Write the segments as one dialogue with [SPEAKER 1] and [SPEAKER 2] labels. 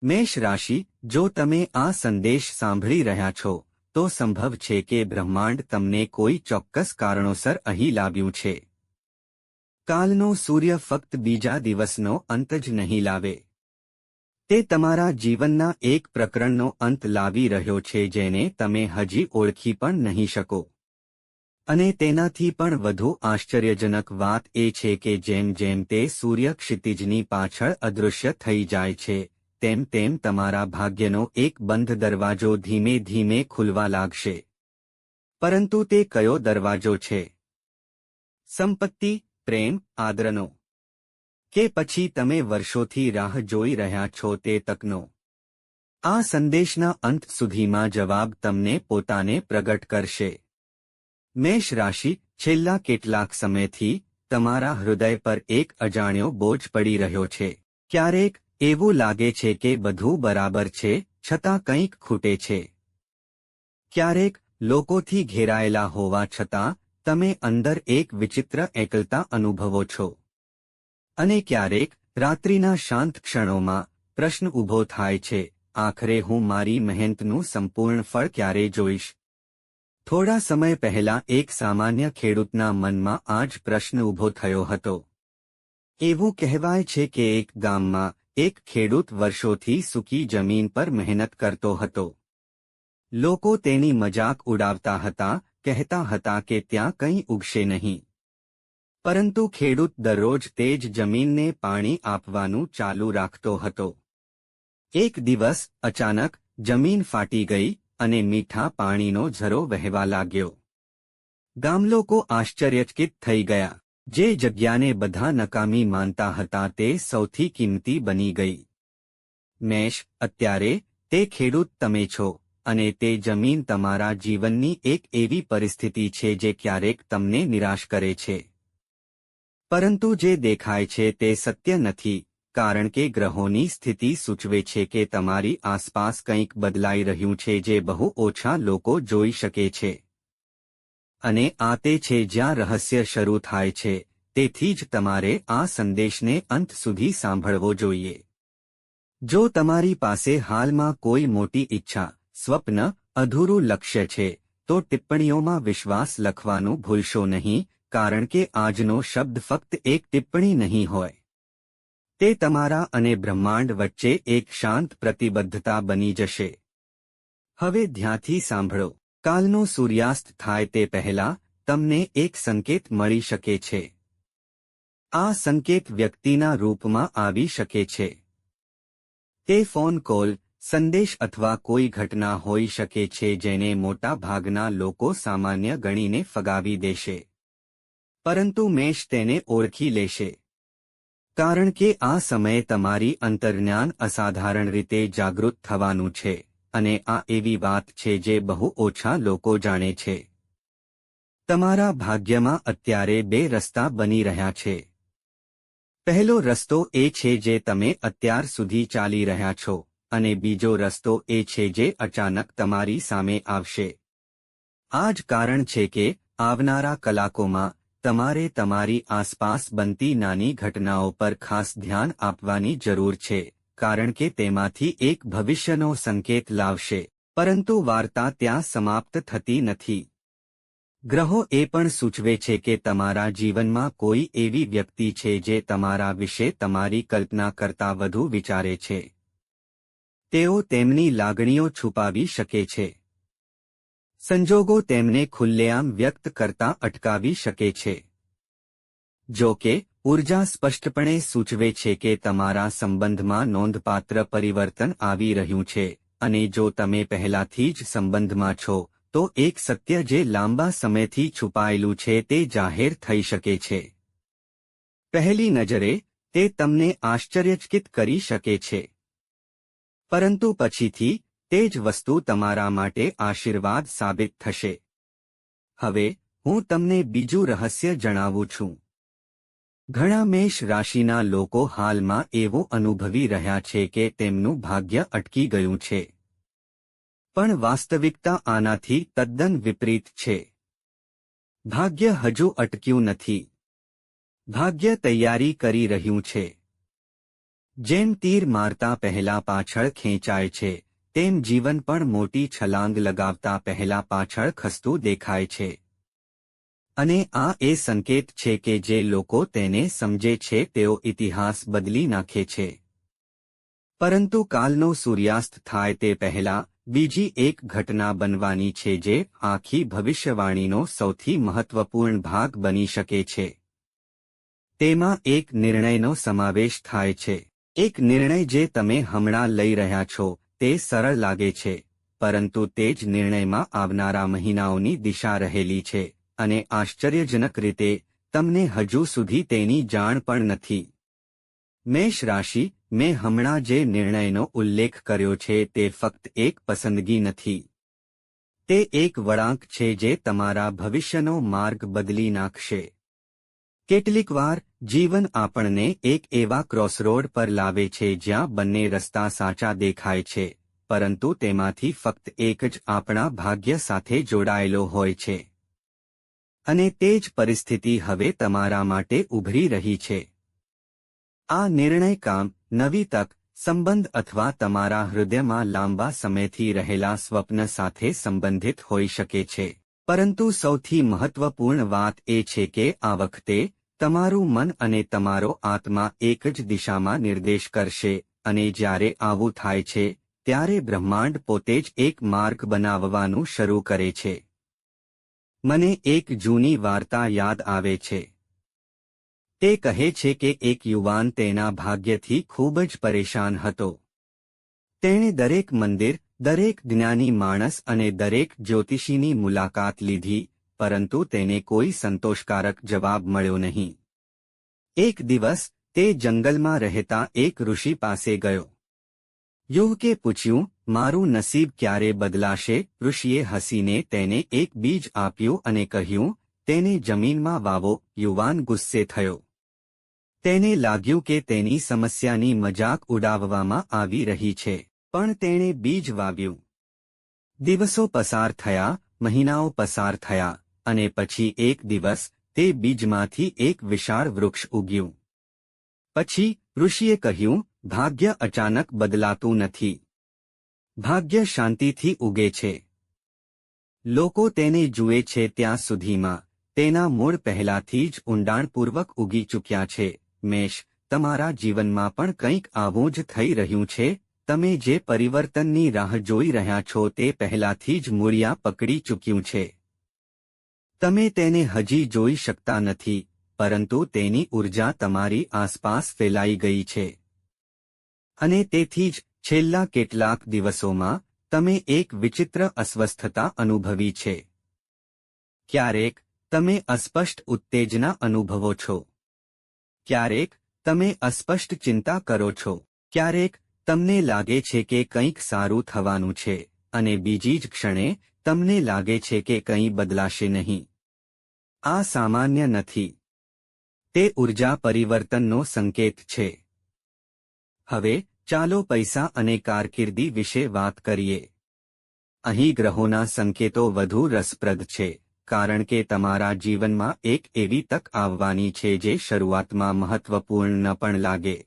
[SPEAKER 1] મેષ રાશિ, જો તમે આ સંદેશ સાંભળી રહ્યા છો તો સંભવ છે કે બ્રહ્માંડ તમને કોઈ ચોક્કસ કારણોસર અહીં લાવ્યું છે. કાલનો સૂર્ય ફક્ત બીજા દિવસનો અંત જ નહીં લાવે. તે તમારા જીવનના એક પ્રકરણનો અંત લાવી રહ્યો છે જેને તમે હજી ઓળખી પણ નહીં શકો. અને તેનાથી પણ વધુ આશ્ચર્યજનક વાત એ છે કે જેમ જેમ તે સૂર્ય ક્ષિતિજની પાછળ અદૃશ્ય થઈ જાય છે તેમ તેમ તમારા ભાગ્યનો એક બંધ દરવાજો ધીમે ધીમે ખુલવા લાગશે. પરંતુ તે કયો દરવાજો છે? સંપત્તિ, પ્રેમ, આદરનો? કે પછી તમે વર્ષોથી રાહ જોઈ રહ્યા છો તે તકનો? આ સંદેશના અંત સુધીમાં જવાબ તમને પોતાને પ્રગટ કરશે. મેષ રાશિ, છેલ્લા કેટલાક સમયથી તમારા હૃદય પર એક અજાણ્યો બોજ પડી રહ્યો છે. ક્યારેક એવું લાગે છે કે બધું બરાબર છે છતાં કંઈક ખૂટે છે. ક્યારેક લોકોથી ઘેરાયેલા હોવા છતાં તમે અંદર એક વિચિત્ર એકલતા અનુભવો છો. અને ક્યારેક રાત્રિના શાંત ક્ષણોમાં પ્રશ્ન ઊભો થાય છે, આખરે હું મારી મહેનતનું સંપૂર્ણ ફળ ક્યારે જોઈશ? થોડા સમય પહેલા એક સામાન્ય ખેડૂતના મનમાં આ જ પ્રશ્ન ઊભો થયો હતો. એવું કહેવાય છે કે એક ગામમાં એક ખેડૂત વર્ષોથી સૂકી જમીન પર મહેનત કરતો હતો. લોકો તેની મજાક ઉડાવતા હતા, કહેતા હતા કે ત્યાં કંઈ ઉગશે નહીં. પરંતુ ખેડૂત દરરોજ તે જ જમીનને પાણી આપવાનું ચાલુ રાખતો હતો. એક દિવસ અચાનક જમીન ફાટી ગઈ અને મીઠા પાણીનો ઝરો વહેવા લાગ્યો. ગામલોકો આશ્ચર્યચકિત થઈ ગયા. જે જગ્યાને બધા નકામી માનતા હતા તે સૌથી કિંમતી બની ગઈ. મેષ, અત્યારે તે ખેડૂત તમે છો અને તે જમીન તમારા જીવનની એક એવી પરિસ્થિતિ છે જે ક્યારેક તમને નિરાશ કરે છે. પરંતુ જે દેખાય છે તે સત્ય નથી, કારણ કે ગ્રહોની સ્થિતિ સૂચવે છે કે તમારી આસપાસ કંઈક બદલાઈ રહ્યું છે જે બહુ ઓછા લોકો જોઈ શકે છે. અને આ તે છે જ્યાં રહસ્ય શરૂ થાય છે, તેથી જ તમારે આ સંદેશને અંત સુધી સાંભળવો જોઈએ. જો તમારી પાસે હાલમાં કોઈ મોટી ઈચ્છા, સ્વપ્ન, અધૂરું લક્ષ્ય છે, તો ટિપ્પણીઓમાં વિશ્વાસ લખવાનું ભૂલશો નહીં, કારણ કે આજનો શબ્દ ફક્ત એક ટિપ્પણી નહીં હોય. તે તમારા અને બ્રહ્માંડ વચ્ચે એક શાંત પ્રતિબદ્ધતા બની જશે. હવે ધ્યાનથી સાંભળો. કાલનો સૂર્યાસ્ત થાય તે પહેલા તમને એક સંકેત મળી શકે છે. આ સંકેત વ્યક્તિના રૂપમાં આવી શકે છે. તે ફોન કોલ, સંદેશ અથવા કોઈ ઘટના હોઈ શકે છે જેને મોટા ભાગના લોકો સામાન્ય ગણીને ફગાવી દેશે. પરંતુ મેષ તેને ઓળખી લેશે. કારણ કે આ સમયે તમારી અંતર્જ્ઞાન અસાધારણ રીતે જાગૃત થવાનું છે, અને આ એવી વાત છે જે બહુ ઓછા લોકો જાણે છે. તમારા ભાગ્યમાં અત્યારે બે રસ્તા બની રહ્યા છે. પહેલો રસ્તો એ છે જે તમે અત્યાર સુધી ચાલી રહ્યા છો, અને બીજો રસ્તો એ છે જે અચાનક તમારી સામે આવશે. આ જ કારણ છે કે આવનારા કલાકોમાં તમારે તમારી આસપાસ બનતી નાની ઘટનાઓ પર ખાસ ધ્યાન આપવાની જરૂર છે, કારણ કે તેમાંથી એક ભવિષ્યનો સંકેત લાવશે. પરંતુ વાર્તા ત્યાં સમાપ્ત થતી નથી. ગ્રહો એ પણ સૂચવે છે કે તમારા જીવનમાં કોઈ એવી વ્યક્તિ છે જે તમારા વિશે તમારી કલ્પના કરતાં વધુ વિચારે છે. તેઓ તેમની લાગણીઓ છુપાવી શકે છે. સંજોગો તેમને ખુલ્લેઆમ વ્યક્ત કરતા અટકાવી શકે છે. જો કે, ઊર્જા સ્પષ્ટપણે સૂચવે છે કે તમારા સંબંધમાં નોંધપાત્ર પરિવર્તન આવી રહ્યું છે, અને જો તમે પહેલાથી જ સંબંધમાં છો, તો એક સત્ય જે લાંબા સમયથી છુપાયેલું છે તે જાહેર થઈ શકે છે. પહેલી નજરે, તે તમને આશ્ચર્યચકિત કરી શકે છે. પરંતુ પછીથી, તે જ વસ્તુ તમારા માટે આશીર્વાદ સાબિત થશે. હવે, હું તમને બીજું રહસ્ય જણાવું છું. ઘણા મેષ રાશિના લોકો હાલમાં એવું અનુભવી રહ્યા છે કે તેમનું ભાગ્ય અટકી ગયું છે. પણ વાસ્તવિકતા આનાથી તદ્દન વિપરીત છે. ભાગ્ય હજુ અટક્યું નથી. ભાગ્ય તૈયારી કરી રહ્યું છે. જેમ તીર મારતા પહેલા પાછળ ખેંચાય છે, તેમ જીવન પણ મોટી છલાંગ લગાવતા પહેલા પાછળ ખસતું દેખાય છે. અને આ એ સંકેત છે કે જે લોકો તેને સમજે છે તેઓ ઇતિહાસ બદલી નાખે છે. પરંતુ કાલનો સૂર્યાસ્ત થાય તે પહેલા બીજી એક ઘટના બનવાની છે જે આખી ભવિષ્યવાણીનો સૌથી મહત્વપૂર્ણ ભાગ બની શકે છે. તેમાં એક નિર્ણયનો સમાવેશ થાય છે. એક નિર્ણય જે તમે હમણાં લઈ રહ્યા છો તે સરળ લાગે છે, પરંતુ તે જ નિર્ણયમાં આવનારા મહિનાઓની દિશા રહેલી છે, અને આશ્ચર્યજનક રીતે તમને હજુ સુધી તેની જાણ પણ નથી. મેષ રાશિ, મેં હમણાં જે નિર્ણયનો ઉલ્લેખ કર્યો છે તે ફક્ત એક પસંદગી નથી. તે એક વળાંક છે જે તમારા ભવિષ્યનો માર્ગ બદલી નાખશે. કેટલીકવાર જીવન આપણને એક એવા ક્રોસરોડ પર લાવે છે જ્યાં બંને રસ્તા સાચા દેખાય છે, પરંતુ તેમાંથી ફક્ત એક જ આપણા ભાગ્ય સાથે જોડાયેલો હોય છે. અને તે જ પરિસ્થિતિ હવે તમારા માટે ઉભરી રહી છે. આ નિર્ણય કામ, નવી તક, સંબંધ અથવા તમારા હૃદયમાં લાંબા સમયથી રહેલા સ્વપ્ન સાથે સંબંધિત હોઈ શકે છે. પરંતુ સૌથી મહત્વપૂર્ણ વાત એ છે કે આ વખતે તમારું મન અને તમારો આત્મા એક જ દિશામાં નિર્દેશ કરશે, અને જ્યારે આવું થાય છે ત્યારે બ્રહ્માંડ પોતે જ એક માર્ગ બનાવવાનું શરૂ કરે છે. મને એક જૂની વાર્તા યાદ આવે છે. તે કહે છે કે એક યુવાન તેના ભાગ્યથી ખૂબ જ પરેશાન હતો. તેણે દરેક મંદિર, દરેક જ્ઞાની માણસ અને દરેક જ્યોતિષીની મુલાકાત લીધી, પરંતુ તેને કોઈ સંતોષકારક જવાબ મળ્યો નહીં. એક દિવસ તે જંગલમાં રહેતા એક ઋષિ પાસે ગયો. યુવકે પૂછ્યું, મારું નસીબ ક્યારે બદલાશે? ઋષિએ હસીને તેને એક બીજ આપ્યું અને કહ્યું, તેને જમીનમાં વાવો. યુવાન ગુસ્સે થયો. તેને લાગ્યું કે તેની સમસ્યાની મજાક ઉડાવવામાં આવી રહી છે, પણ તેણે બીજ વાવ્યું. દિવસો પસાર થયા, મહિનાઓ પસાર થયા, અને પછી એક દિવસ તે બીજમાંથી એક વિશાળ વૃક્ષ ઉગ્યું. પછી ઋષિએ કહ્યું, ભાગ્ય અચાનક બદલાતું નથી. ભાગ્ય શાંતિથી ઉગે છે. લોકો તેને જુએ છે ત્યાં સુધીમાં તેના મૂળ પહેલાથી જ ઊંડાણપૂર્વક ઉગી ચૂક્યા છે. મેષ, તમારા જીવનમાં પણ કંઈક આવું જ થઈ રહ્યું છે. તમે જે પરિવર્તનની રાહ જોઈ રહ્યા છો તે પહેલાથી જ મૂળિયા પકડી ચૂક્યું છે. તમે તેને હજી જોઈ શકતા નથી, પરંતુ તેની ઊર્જા તમારી આસપાસ ફેલાઈ ગઈ છે. અને તેથી જ છેલ્લા કેટલાક દિવસોમાં તમે એક વિચિત્ર અસ્વસ્થતા અનુભવી છે. ક્યારેક તમે અસ્પષ્ટ ઉત્તેજના અનુભવો છો. ક્યારેક તમે અસ્પષ્ટ ચિંતા કરો છો. ક્યારેક તમને લાગે છે કે કંઈક સારું થવાનું છે, અને બીજી જ ક્ષણે તમને લાગે છે કે કંઈ બદલાશે નહીં. આ સામાન્ય નથી. તે ઊર્જા પરિવર્તનનો સંકેત છે. હવે ચાલો પૈસા અને કારકિર્દી વિશે વાત કરીએ. અહીં ગ્રહોના સંકેતો વધુ રસપ્રદ છે, કારણ કે તમારા જીવનમાં એક એવી તક આવવાની છે જે શરૂઆતમાં મહત્વપૂર્ણ ન પણ લાગે.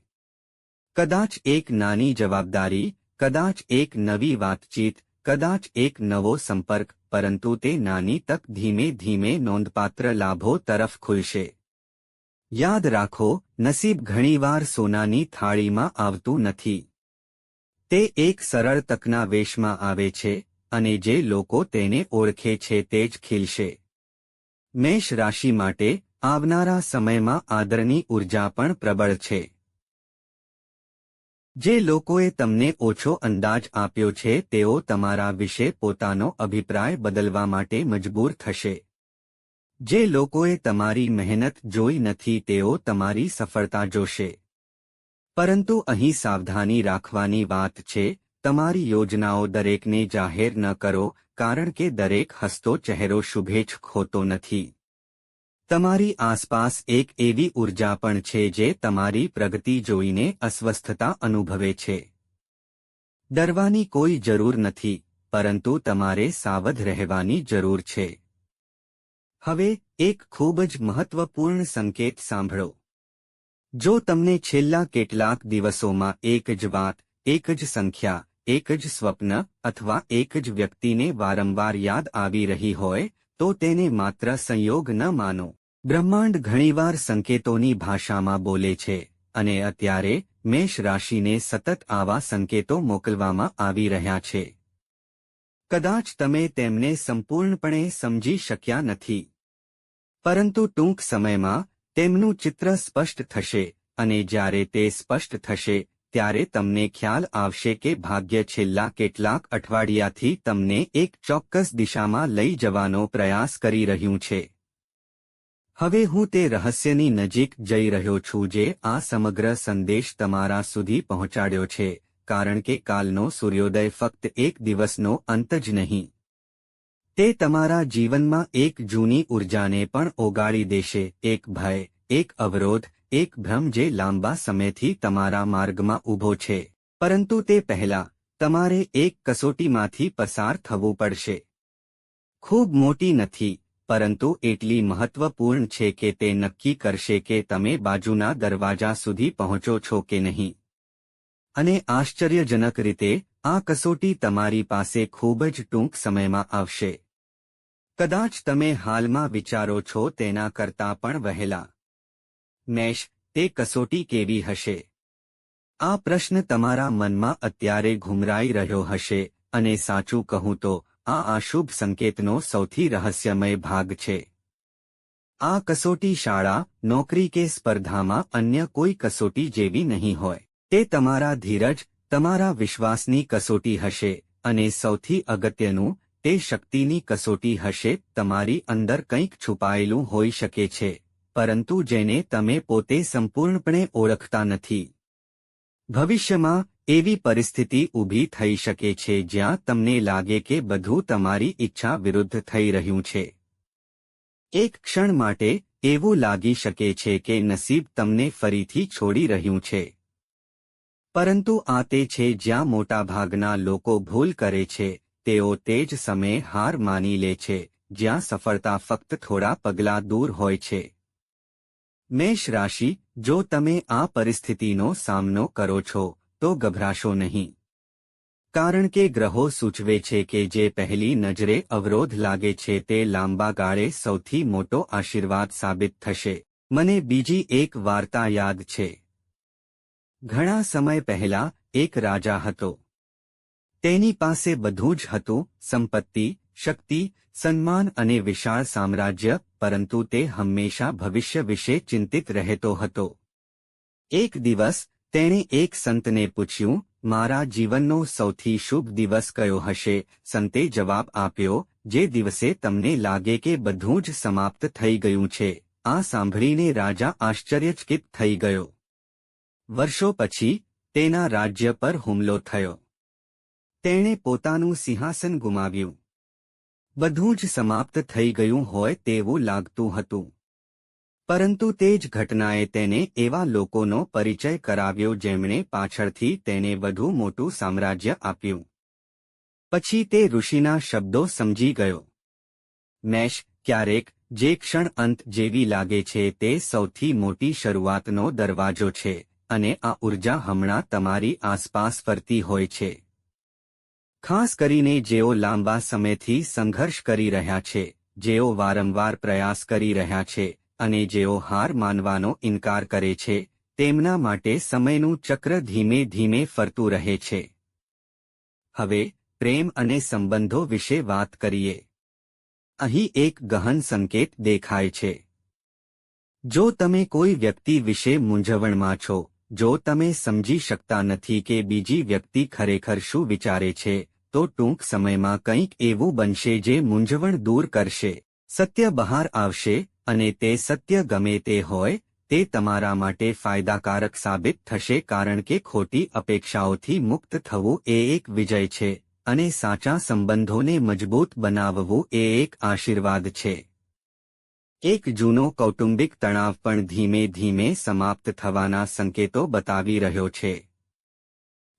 [SPEAKER 1] કદાચ એક નાની જવાબદારી, કદાચ એક નવી વાતચીત, કદાચ એક નવો સંપર્ક, પરંતુ તે નાની તક ધીમે ધીમે નોંધપાત્ર લાભો તરફ ખુલશે. યાદ રાખો, નસીબ ઘણીવાર સોનાની થાળીમાં આવતું નથી. તે એક સરળ તકના વેશમાં આવે છે, અને જે લોકો તેને ઓળખે છે તે જ ખીલશે. મેષ રાશિ માટે આવનારા સમયમાં આદરની ઊર્જા પણ પ્રબળ છે. જે લોકોએ તમને ઓછો અંદાજ આપ્યો છે તેઓ તમારા વિશે પોતાનો અભિપ્રાય બદલવા માટે મજબૂર થશે. જે લોકોએ તમારી મહેનત જોઈ નથી તેઓ તમારી સફળતા જોશે. પરંતુ અહીં સાવધાની રાખવાની વાત છે. તમારી યોજનાઓ દરેકને જાહેર ન કરો, કારણ કે દરેક હસતો ચહેરો શુભેચ્છક હોતો નથી. તમારી આસપાસ એક એવી ઊર્જા પણ છે જે તમારી પ્રગતિ જોઈને અસ્વસ્થતા અનુભવે છે. ડરવાની કોઈ જરૂર નથી, પરંતુ તમારે સાવધ રહેવાની જરૂર છે. હવે એક ખૂબ જ મહત્વપૂર્ણ સંકેત સાંભળો. જો તમને છેલ્લા કેટલાક દિવસોમાં એક જ વાત, એક જ સંખ્યા, એક જ સ્વપ્ન અથવા એક જ વ્યક્તિને વારંવાર યાદ આવી રહી હોય તો તેને માત્ર સંયોગ ન માનો. બ્રહ્માંડ ઘણીવાર સંકેતોની ભાષામાં બોલે છે અને અત્યારે મેષ રાશિને સતત આવા સંકેતો મોકલવામાં આવી રહ્યા છે. કદાચ તમે તેમને સંપૂર્ણપણે સમજી શક્યા નથી, પરંતુ ટૂંક સમયમાં તેમનું ચિત્ર સ્પષ્ટ થશે અને જ્યારે તે સ્પષ્ટ થશે ત્યારે તમને ખ્યાલ આવશે કે ભાગ્ય છેલ્લા કેટલાક અઠવાડિયાથી તમને એક ચોક્કસ દિશામાં લઈ જવાનો પ્રયાસ કરી રહ્યું છે. હવે હું તે રહસ્યની નજીક જઈ રહ્યો છું જે આ સમગ્ર સંદેશ તમારા સુધી પહોંચાડ્યો છે, કારણ કે કાલનો સૂર્યોદય ફક્ત એક દિવસનો અંત જ નહીં, તે તમારા જીવનમાં એક જૂની ઉર્જાને પણ ઓગાળી દેશે, એક ભય, એક અવરોધ, એક ભ્રમ જે લાંબા સમયથી તમારા માર્ગમાં ઊભો છે. પરંતુ તે પહેલાં તમારે એક કસોટીમાંથી પસાર થવું પડશે. ખૂબ મોટી નથી, પરંતુ એટલી મહત્વપૂર્ણ છે કે તે નક્કી કરશે કે તમે બાજુના દરવાજા સુધી પહોંચો છો કે નહીં. અને આશ્ચર્યજનક રીતે આ કસોટી તમારી પાસે ખૂબ જ ટૂંક સમયમાં આવશે. કદાચ તમે હાલમાં વિચારો છો તેના કરતાં પણ વહેલા. મેષ, તે કસોટી કેવી હશે? આ પ્રશ્ન તમારા મનમાં અત્યારે ઘૂમરાઈ રહ્યો હશે અને સાચું કહું તો આ અશુભ સંકેતનો સૌથી રહસ્યમય ભાગ છે. આ કસોટી શાળા, નોકરી કે સ્પર્ધામાં અન્ય કોઈ કસોટી જેવી નહીં હોય. તે તમારા ધીરજ, તમારા વિશ્વાસની કસોટી હશે અને સૌથી અગત્યનું, તે શક્તિની કસોટી હશે. તમારી અંદર કંઈક છુપાયેલું હોઈ શકે છે, પરંતુ જેને તમે પોતે સંપૂર્ણપણે ઓળખતા નથી. ભવિષ્યમાં એવી પરિસ્થિતિ ઊભી થઈ શકે છે જ્યાં તમને લાગે કે બધું તમારી ઈચ્છા વિરુદ્ધ થઈ રહ્યું છે. એક ક્ષણ માટે એવું લાગી શકે છે કે નસીબ તમને ફરીથી છોડી રહ્યું છે. પરંતુ આ તે છે જ્યાં મોટાભાગના લોકો ભૂલ કરે છે. તેઓ તે જ સમયે હાર માની લે છે જ્યાં સફળતા ફક્ત થોડા પગલાં દૂર હોય છે. મેષ રાશિ, જો તમે આ પરિસ્થિતિનો સામનો કરો છો તો ગભરાશો નહીં, કારણ કે ગ્રહો સૂચવે છે કે જે પહેલી નજરે અવરોધ લાગે છે તે લાંબા ગાળે સૌથી મોટો આશીર્વાદ સાબિત થશે. મને બીજી એક વાર્તા યાદ છે. ઘણા સમય પહેલા એક રાજા હતો. તેની પાસે બધું જ હતું, સંપત્તિ, શક્તિ, સન્માન અને વિશાળ સામ્રાજ્ય, પરંતુ તે હંમેશા ભવિષ્ય વિશે ચિંતિત રહેતો હતો. એક દિવસ તેણે એક સંતને પૂછ્યું, મારા જીવનનો સૌથી શુભ દિવસ કયો હશે? સંતે જવાબ આપ્યો, જે દિવસે તમને લાગે કે બધું જ સમાપ્ત થઈ ગયું છે. આ સાંભળીને રાજા આશ્ચર્યચકિત થઈ ગયો. વર્ષો પછી તેના રાજ્ય પર હુમલો થયો. તેણે પોતાનું સિંહાસન ગુમાવ્યું. બધું જ સમાપ્ત થઈ ગયું હોય તેવું લાગતું હતું. પરંતુ તે જ ઘટનાએ તેને એવા લોકોનો પરિચય કરાવ્યો જેમણે પાછળથી તેને વધુ મોટું સામ્રાજ્ય આપ્યું. પછી તે ઋષિના શબ્દો સમજી ગયો. મેષ, ક્યારેક જે ક્ષણ અંત જેવી લાગે છે તે સૌથી મોટી શરૂઆતનો દરવાજો છે, અને આ ઉર્જા હમણાં તમારી આસપાસ ફરતી હોય છે. ખાસ કરીને જેઓ લાંબા સમયથી સંઘર્ષ કરી રહ્યા છે, જેઓ વારંવાર પ્રયાસ કરી રહ્યા છે અને જેઓ હાર માનવાનો ઇનકાર કરે છે, તેમના માટે સમયનું ચક્ર ધીમે ધીમે ફરતું રહે છે. હવે પ્રેમ અને સંબંધો વિશે વાત કરીએ. અહીં એક ગહન સંકેત દેખાય છે. જો તમે કોઈ વ્યક્તિ વિશે મૂંઝવણમાં છો, જો તમે સમજી શકતા નથી કે બીજી વ્યક્તિ ખરેખર શું વિચારે છે, તો ટૂંક સમયમાં કંઈક એવું બનશે જે મૂંઝવણ દૂર કરશે. સત્ય બહાર આવશે અને તે સત્ય ગમે તે હોય, તે તમારા માટે ફાયદાકારક સાબિત થશે, કારણ કે ખોટી અપેક્ષાઓથી મુક્ત થવું એ એક વિજય છે અને સાચા સંબંધોને મજબૂત બનાવવું એ એક આશીર્વાદ છે. એક જૂનો કૌટુંબિક તણાવ પણ ધીમે ધીમે સમાપ્ત થવાના સંકેતો બતાવી રહ્યો છે.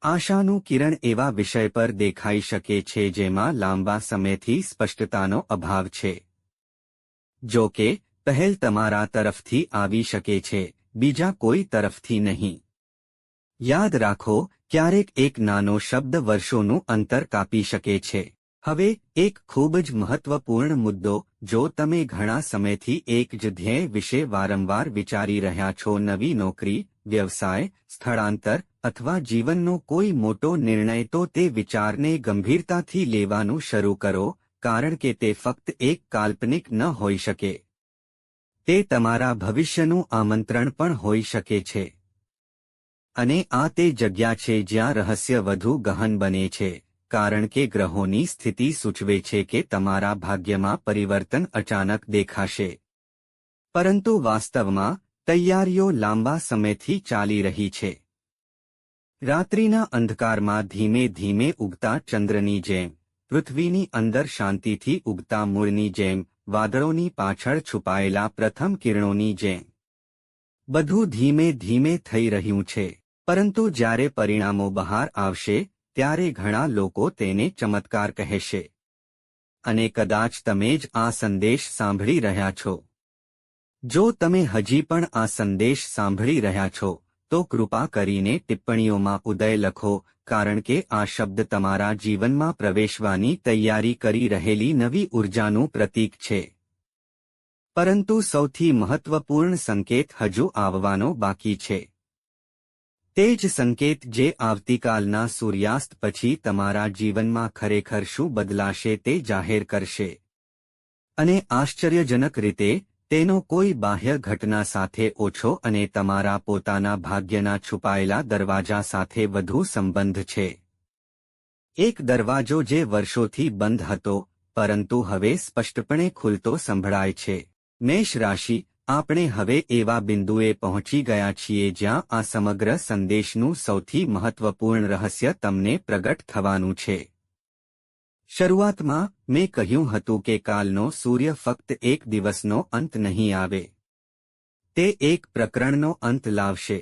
[SPEAKER 1] આશાનું કિરણ એવા વિષય પર દેખાઈ શકે છે જેમાં લાંબા સમયથી સ્પષ્ટતાનો અભાવ છે. જો કે પહેલ તમારા તરફથી આવી શકે છે, બીજા કોઈ તરફથી નહીં. યાદ રાખો, ક્યારેક એક નાનો શબ્દ વર્ષોનું અંતર કાપી શકે છે. હવે એક ખૂબ જ મહત્વપૂર્ણ મુદ્દો, જો તમે ઘણા સમયથી એક જ ધ્યેય વિશે વારંવાર વિચારી રહ્યા છો, નવી નોકરી, વ્યવસાય, સ્થળાંતર અથવા જીવનનો કોઈ મોટો નિર્ણય, તો તે વિચારને ગંભીરતાથી લેવાનું શરૂ કરો, કારણ કે તે ફક્ત એક કાલ્પનિક ન હોઈ શકે. તે તમારા ભવિષ્યનું આમંત્રણ પણ હોઈ શકે છે. અને આ તે જગ્યા છે જ્યાં રહસ્ય વધુ ગહન બને છે, કારણ કે ગ્રહોની સ્થિતિ સૂચવે છે કે તમારા ભાગ્યમાં પરિવર્તન અચાનક દેખાશે. પરંતુ વાસ્તવમાં તૈયારીઓ લાંબા સમયથી ચાલી રહી છે. રાત્રિના અંધકારમાં ધીમે ધીમે ઉગતા ચંદ્રની જેમ, પૃથ્વીની અંદર શાંતિથી ઉગતા મૂળની જેમ, વાદળોની પાછળ છુપાયેલા પ્રથમ કિરણોની જેમ. બધું ધીમે ધીમે થઈ રહ્યું છે. પરંતુ જ્યારે પરિણામો બહાર આવશે, ત્યારે ઘણા લોકો તેને ચમત્કાર કહેશે. અને કદાચ તમે જ આ સંદેશ સાંભળી રહ્યા છો. જો તમે હજી પણ આ સંદેશ સાંભળી રહ્યા છો, તો કૃપા કરીને ટિપ્પણીઓમાં ઉદય લખો, કારણ કે આ શબ્દ તમારા જીવનમાં પ્રવેશવાની તૈયારી કરી રહેલી નવી ઉર્જાનું પ્રતીક છે. પરંતુ સૌથી મહત્વપૂર્ણ સંકેત હજુ આવવાનો બાકી છે. તે જ સંકેત જે આવતીકાલના સૂર્યાસ્ત પછી તમારા જીવનમાં ખરેખર શું બદલાશે તે જાહેર કરશે. અને આશ્ચર્યજનક રીતે, તેનો કોઈ બાહ્ય ઘટના સાથે ઓછો અને તમારા પોતાના ભાગ્યના છુપાયેલા દરવાજા સાથે વધુ સંબંધ છે. એક દરવાજો જે વર્ષોથી બંધ હતો, પરંતુ હવે સ્પષ્ટપણે ખુલતો સંભળાય છે. મેષ રાશિ, આપણે હવે એવા બિંદુએ પહોંચી ગયા છીએ જ્યાં આ સમગ્ર સંદેશનું સૌથી મહત્વપૂર્ણ રહસ્ય તમને પ્રગટ થવાનું છે. શરૂઆતમાં મેં કહ્યું હતું કે કાલનો સૂર્ય ફક્ત એક દિવસનો અંત નહીં આવે. તે એક પ્રકરણનો અંત લાવશે.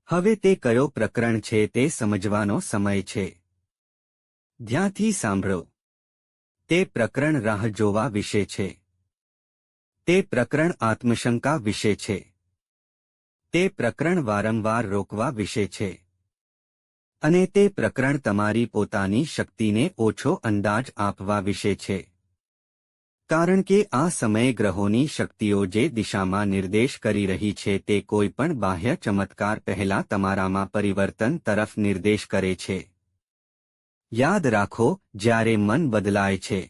[SPEAKER 1] હવે તે કયો પ્રકરણ છે તે સમજવાનો સમય છે. ધ્યાનથી સાંભળો. તે પ્રકરણ રાહ જોવા વિશે છે. તે પ્રકરણ આત્મશંકા વિશે છે. તે પ્રકરણ વારંવાર રોકવા વિશે છે. અને તે પ્રકરણ તમારી પોતાની શક્તિને ઓછો અંદાજ આપવા વિશે છે. કારણ કે આ સમયે ગ્રહોની શક્તિઓ જે દિશામાં નિર્દેશ કરી રહી છે તે કોઈપણ બાહ્ય ચમત્કાર પહેલા તમારામાં પરિવર્તન તરફ નિર્દેશ કરે છે. યાદ રાખો, જ્યારે મન બદલાય છે,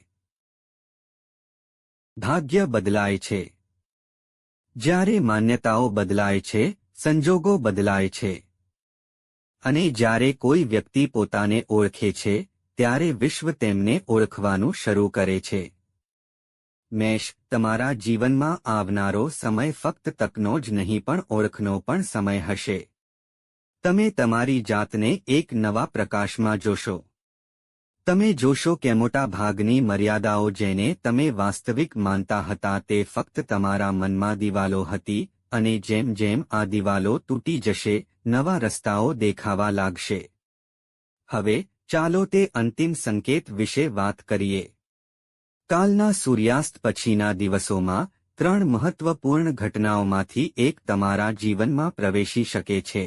[SPEAKER 1] ભાગ્ય બદલાય છે. જ્યારે માન્યતાઓ બદલાય છે, સંજોગો બદલાય છે. અને જ્યારે કોઈ વ્યક્તિ પોતાને ઓળખે છે, ત્યારે વિશ્વ તેમને ઓળખવાનું શરૂ કરે છે. મેષ, તમારા જીવનમાં આવનારો સમય ફક્ત તકનો જ નહીં પણ ઓળખનો પણ સમય હશે. તમે તમારી જાતને એક નવા પ્રકાશમાં જોશો. તમે જોશો કે મોટા ભાગની મર્યાદાઓ જેને તમે વાસ્તવિક માનતા હતા તે ફક્ત તમારા મનમાં દિવાલો હતી, અને જેમ જેમ આ દિવાલો તૂટી જશે, નવા રસ્તાઓ દેખાવા લાગશે. હવે, ચાલો તે અંતિમ સંકેત વિશે વાત કરીએ. કાલના સૂર્યાસ્ત પછીના દિવસોમાં, 3 મહત્વપૂર્ણ ઘટનાઓમાંથી એક તમારા જીવનમાં પ્રવેશી શકે છે.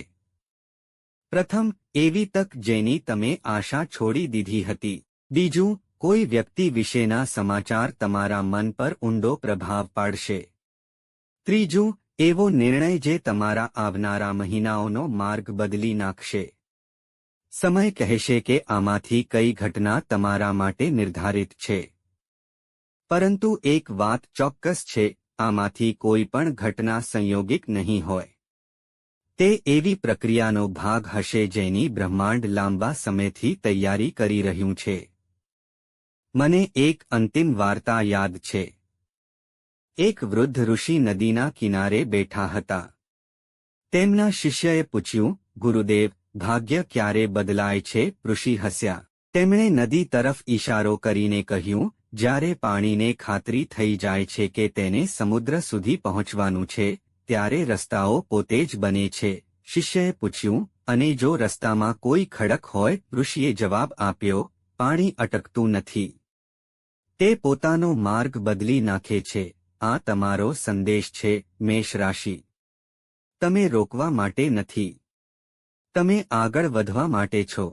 [SPEAKER 1] પ્રથમ, એવી તક જેની તમે આશા છોડી દીધી હતી. બીજું, કોઈ વ્યક્તિ વિશેના સમાચાર તમારા મન પર ઊંડો પ્રભાવ પાડશે. ત્રીજું, એવો નિર્ણય જે તમારા આવનારા મહિનાઓનો માર્ગ બદલી નાખશે. સમય કહેશે કે આમાંથી કઈ ઘટના તમારા માટે નિર્ધારિત છે. પરંતુ એક વાત ચોક્કસ છે, આમાંથી કોઈ પણ ઘટના સંયોગિક નહીં હોય. તે એવી પ્રક્રિયાનો ભાગ હશે જેની બ્રહ્માંડ લાંબા સમયથી તૈયારી કરી રહ્યું છે. મને એક અંતિમ વાર્તા યાદ છે. એક વૃદ્ધ ઋષિ નદીના કિનારે બેઠા હતા. તેમના શિષ્યએ પૂછ્યું, ગુરુદેવ, ભાગ્ય ક્યારે બદલાય છે? ઋષિ હસ્યા. તેમણે નદી તરફ ઈશારો કરીને કહ્યું, જ્યારે પાણીને ખાતરી થઈ જાય છે કે તેને સમુદ્ર સુધી પહોંચવાનું છે, ત્યારે રસ્તાઓ પોતે જ બને છે. શિષ્યએ પૂછ્યું, અને જો રસ્તામાં કોઈ ખડક હોય? ઋષિએ જવાબ આપ્યો, પાણી અટકતું નથી. તે પોતાનો માર્ગ બદલી નાખે છે. આ તમારો સંદેશ છે, મેષ રાશિ. તમે રોકવા માટે નથી, તમે આગળ વધવા માટે છો.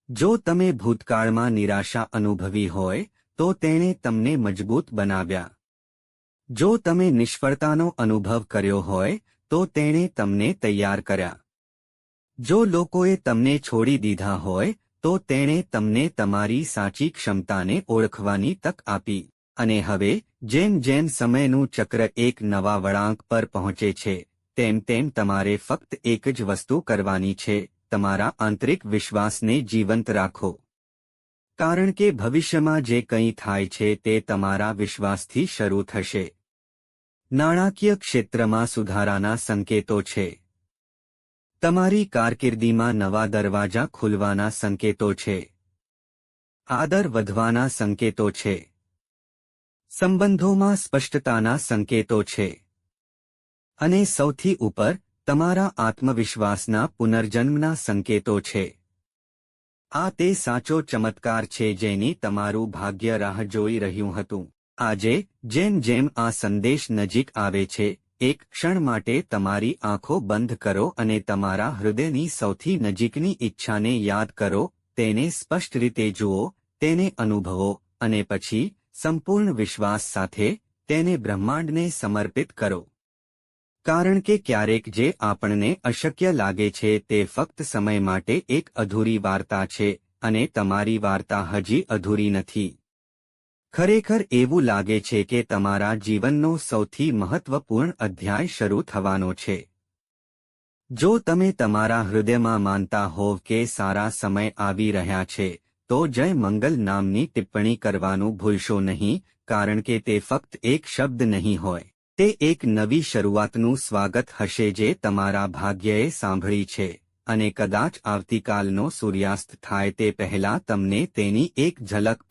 [SPEAKER 1] જો તમે ભૂતકાળમાં નિરાશા અનુભવી હોય તો તેણે તમને મજબૂત બનાવ્યા. જો તમે નિષ્ફળતાનો અનુભવ કર્યો હોય તો તેણે તમને તૈયાર કર્યા. જો લોકોએ તમને છોડી દીધા હોય તો તેણે તમને તમારી સાચી ક્ષમતાને ઓળખવાની તક આપી. અને હવે જેમ જેમ સમયનું ચક્ર એક નવા વળાંક પર પહોંચે છે તેમ તેમ તમારે ફક્ત એક જ વસ્તુ કરવાની છે, તમારા આંતરિક વિશ્વાસને જીવંત રાખો. કારણ કે ભવિષ્યમાં જે કંઈ થાય છે તે તમારા વિશ્વાસથી શરૂ થશે. નાણાકીય ક્ષેત્રમાં સુધારાના સંકેતો છે. તમારી કારકિર્દીમાં નવા દરવાજા ખુલવાના સંકેતો છે. આદર વધવાના સંકેતો છે. સંબંધોમાં સ્પષ્ટતાના સંકેતો છે. અને સૌથી ઉપર તમારા આત્મવિશ્વાસના પુનર્જન્મના સંકેતો છે. આ તે સાચો ચમત્કાર છે જેની તમારું ભાગ્ય રાહ જોઈ રહ્યું હતું. આજે જેમ જેમ આ સંદેશ નજીક આવે છે, એક ક્ષણ માટે તમારી આંખો બંધ કરો અને તમારા હૃદયની સૌથી નજીકની ઈચ્છાને યાદ કરો, તેને સ્પષ્ટ રીતે જુઓ, તેને અનુભવો અને પછી સંપૂર્ણ વિશ્વાસ સાથે તેને બ્રહ્માંડને સમર્પિત કરો. કારણ કે ક્યારેક જે આપણને અશક્ય લાગે છે તે ફક્ત સમય માટે એક અધૂરી વાર્તા છે અને તમારી વાર્તા હજી અધૂરી નથી. ખરેખર એવું લાગે છે કે તમારા જીવનનો સૌથી મહત્વપૂર્ણ અધ્યાય શરૂ થવાનો છે. જો તમે તમારા હૃદયમાં માનતા હોવ કે સારા સમય આવી રહ્યા છે તો જય મંગલ નામની ટિપ્પણી કરવાનું ભૂલશો નહીં, કારણ કે તે ફક્ત એક શબ્દ નહીં હોય, તે એક નવી શરૂઆતનું સ્વાગત હશે જે તમારા ભાગ્યએ સાંભળી છે. અને કદાચ આવતીકાલનો સૂર્યાસ્ત થાય તે પહેલાં તમને તેની એક ઝલક